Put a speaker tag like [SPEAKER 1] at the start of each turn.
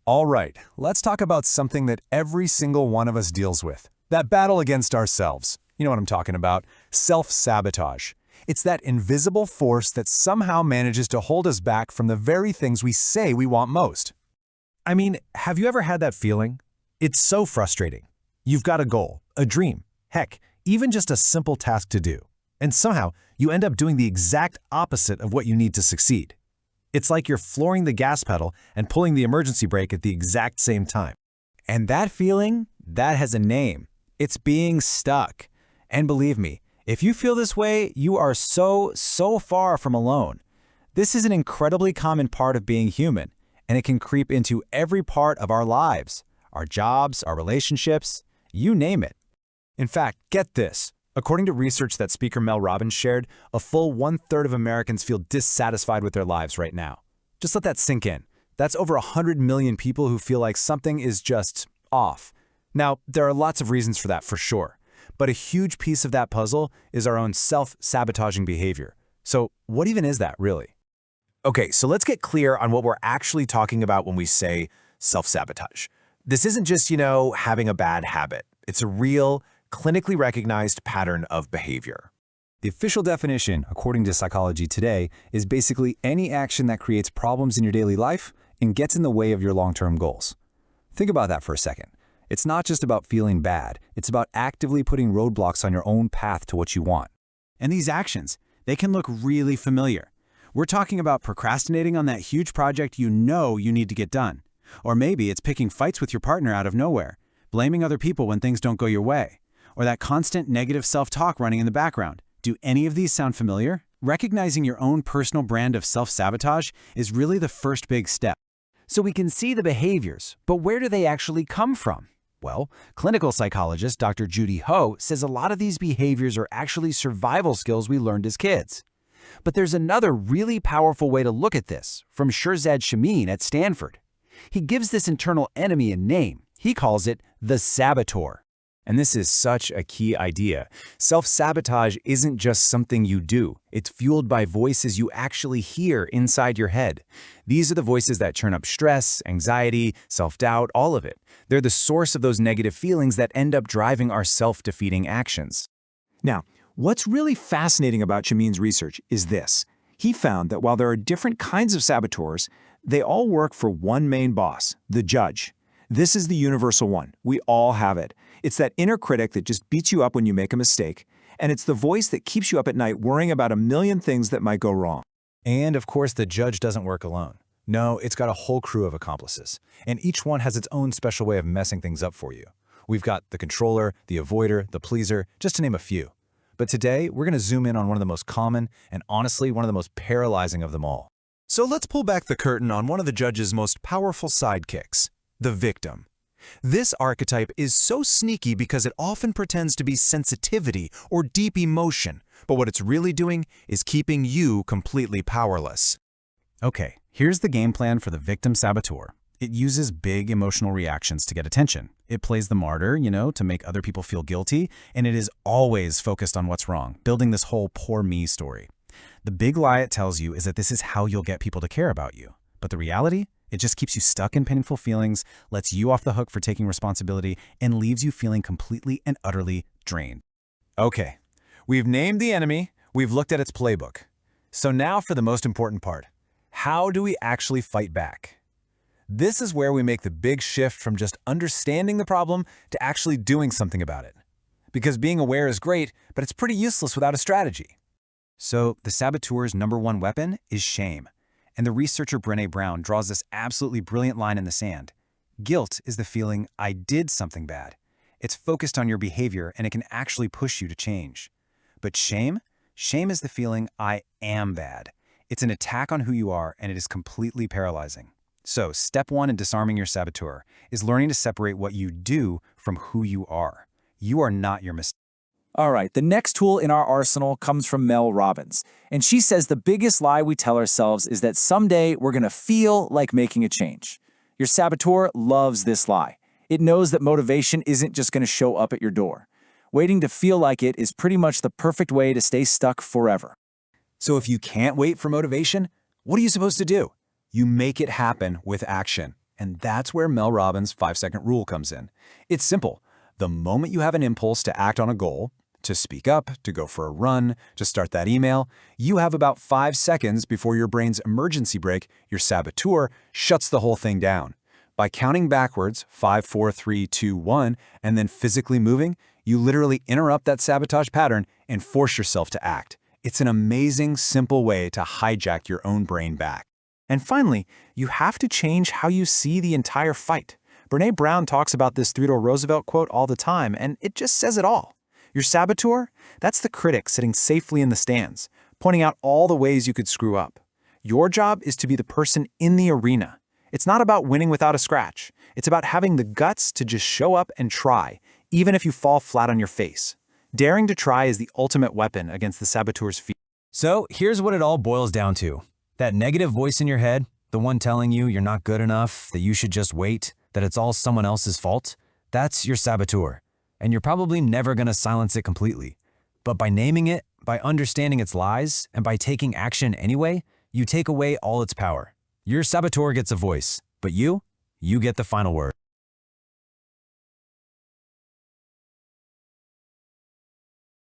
[SPEAKER 1] All right, let's talk about something that every single one of us deals with. That battle against ourselves. You know what I'm talking about. Self-sabotage. It's that invisible force that somehow manages to hold us back from the very things we say we want most. I mean, have you ever had that feeling? It's so frustrating. You've got a goal, a dream, heck, even just a simple task to do. And somehow, you end up doing the exact opposite of what you need to succeed. It's like you're flooring the gas pedal and pulling the emergency brake at the exact same time.
[SPEAKER 2] And that feeling, that has a name. It's being stuck. And believe me, if you feel this way, you are so far from alone. This is an incredibly common part of being human, and it can creep into every part of our lives, our jobs, our relationships, you name it.
[SPEAKER 1] In fact, get this. According to research that speaker Mel Robbins shared, a full 1/3 of Americans feel dissatisfied with their lives right now. Just let that sink in. That's over 100 million people who feel like something is just off. Now, there are lots of reasons for that for sure, but a huge piece of that puzzle is our own self-sabotaging behavior. So what even is that, really?
[SPEAKER 3] Okay, so let's get clear on what we're actually talking about when we say self-sabotage. This isn't just, having a bad habit. It's a real, clinically recognized pattern of behavior.
[SPEAKER 1] The official definition, according to Psychology Today, is basically any action that creates problems in your daily life and gets in the way of your long-term goals. Think about that for a second. It's not just about feeling bad. It's about actively putting roadblocks on your own path to what you want.
[SPEAKER 2] And these actions, they can look really familiar. We're talking about procrastinating on that huge project you know you need to get done. Or maybe it's picking fights with your partner out of nowhere, blaming other people when things don't go your way, or that constant negative self-talk running in the background. Do any of these sound familiar? Recognizing your own personal brand of self-sabotage is really the first big step. So we can see the behaviors, but where do they actually come from? Well, clinical psychologist Dr. Judy Ho says a lot of these behaviors are actually survival skills we learned as kids. But there's another really powerful way to look at this, from Shirzad Chamine at Stanford. He gives this internal enemy a name. He calls it the saboteur.
[SPEAKER 1] And this is such a key idea. Self-sabotage isn't just something you do. It's fueled by voices you actually hear inside your head. These are the voices that churn up stress, anxiety, self-doubt, all of it. They're the source of those negative feelings that end up driving our self-defeating actions.
[SPEAKER 4] Now, what's really fascinating about Chamine's research is this. He found that while there are different kinds of saboteurs, they all work for one main boss, the judge. This is the universal one. We all have it. It's that inner critic that just beats you up when you make a mistake, and it's the voice that keeps you up at night worrying about a million things that might go wrong.
[SPEAKER 1] And of course, the judge doesn't work alone. No, it's got a whole crew of accomplices, and each one has its own special way of messing things up for you. We've got the controller, the avoider, the pleaser, just to name a few. But today, we're going to zoom in on one of the most common and honestly one of the most paralyzing of them all. So let's pull back the curtain on one of the judge's most powerful sidekicks, the victim. This archetype is so sneaky because it often pretends to be sensitivity or deep emotion, but what it's really doing is keeping you completely powerless. Okay, here's the game plan for the victim saboteur. It uses big emotional reactions to get attention. It plays the martyr, to make other people feel guilty, and it is always focused on what's wrong, building this whole poor me story. The big lie it tells you is that this is how you'll get people to care about you. But the reality? It just keeps you stuck in painful feelings, lets you off the hook for taking responsibility, and leaves you feeling completely and utterly drained. Okay, we've named the enemy, we've looked at its playbook. So now for the most important part. How do we actually fight back? This is where we make the big shift from just understanding the problem to actually doing something about it. Because being aware is great, but it's pretty useless without a strategy. So the saboteur's #1 weapon is shame. And the researcher Brené Brown draws this absolutely brilliant line in the sand. Guilt is the feeling, I did something bad. It's focused on your behavior and it can actually push you to change. But shame? Shame is the feeling, I am bad. It's an attack on who you are and it is completely paralyzing. So step 1 in disarming your saboteur is learning to separate what you do from who you are. You are not your mistake.
[SPEAKER 5] All right, the next tool in our arsenal comes from Mel Robbins, and she says the biggest lie we tell ourselves is that someday we're going to feel like making a change. Your saboteur loves this lie. It knows that motivation isn't just going to show up at your door. Waiting to feel like it is pretty much the perfect way to stay stuck forever.
[SPEAKER 1] So if you can't wait for motivation, what are you supposed to do? You make it happen with action.
[SPEAKER 2] And that's where Mel Robbins' 5-second rule comes in. It's simple. The moment you have an impulse to act on a goal, to speak up, to go for a run, to start that email, you have about 5 seconds before your brain's emergency brake, your saboteur, shuts the whole thing down. By counting backwards, 5, 4, 3, 2, 1, and then physically moving, you literally interrupt that sabotage pattern and force yourself to act. It's an amazing, simple way to hijack your own brain back.
[SPEAKER 5] And finally, you have to change how you see the entire fight. Brené Brown talks about this Theodore Roosevelt quote all the time, and it just says it all. Your saboteur? That's the critic sitting safely in the stands, pointing out all the ways you could screw up. Your job is to be the person in the arena. It's not about winning without a scratch. It's about having the guts to just show up and try, even if you fall flat on your face. Daring to try is the ultimate weapon against the saboteur's fear.
[SPEAKER 1] So here's what it all boils down to. That negative voice in your head, the one telling you you're not good enough, that you should just wait, that it's all someone else's fault, that's your saboteur. And you're probably never going to silence it completely. But by naming it, by understanding its lies, and by taking action anyway, you take away all its power. Your saboteur gets a voice, but you get the final word.